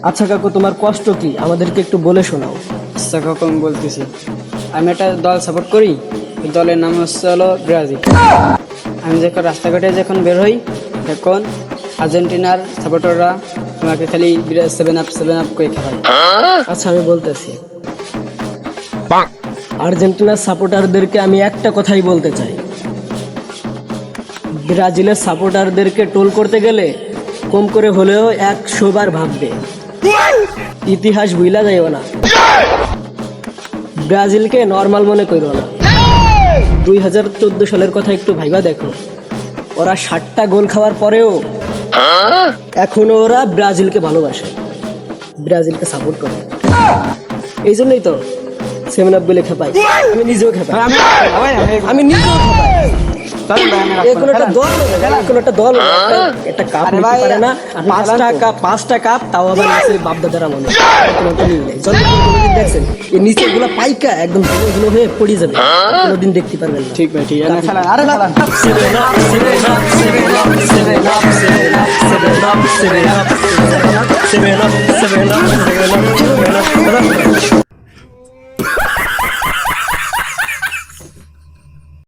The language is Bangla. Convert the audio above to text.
আচ্ছা কাকু, তোমার কষ্ট কি আমাদেরকে একটু বলে শোনাও। আচ্ছা কাকু, আমি বলতেছি। আমি একটা দল সাপোর্ট করি, ওই দলের নাম হলো ব্রাজিল। আমি যখন রাস্তাঘাটে যখন বের হই, তখন আর্জেন্টিনার সাপোর্টাররা আমাকে খালি 7 আপ করে খাওয়ায়। আচ্ছা আমি বলতেছি, আর্জেন্টিনার সাপোর্টারদেরকে আমি একটা কথাই বলতে চাই, ব্রাজিলের সাপোর্টারদেরকে টোল করতে গেলে কম করে হলেও 100 বার ভাববে, ইতিহাস ভুলা যাইও না। ব্রাজিলকে নর্মাল মনে করো না। 2014 সালের কথা একটু ভাইবা দেখো, ওরা 60টা গোল খাওয়ার পরেও এখনো ওরা ব্রাজিলকে ভালোবাসে, ব্রাজিলকে সাপোর্ট করে। এই জন্যই তো 7 আপ বলে খেপাই। আমি নিজেও খেপাই, আমি নিজেও খেপাই। কোনো একটা দল একটা কাপ নিতে পারে না, 5টা কাপ, তাও আবার বাপদাদারা মনে দেখছেন এই নিচে গুলা পাইকা একদম ধুলো হয়ে পড়ে যাবে, কোনোদিন দেখতে পারবেন না। ঠিক ভাই, ঠিক আছে। Seven up.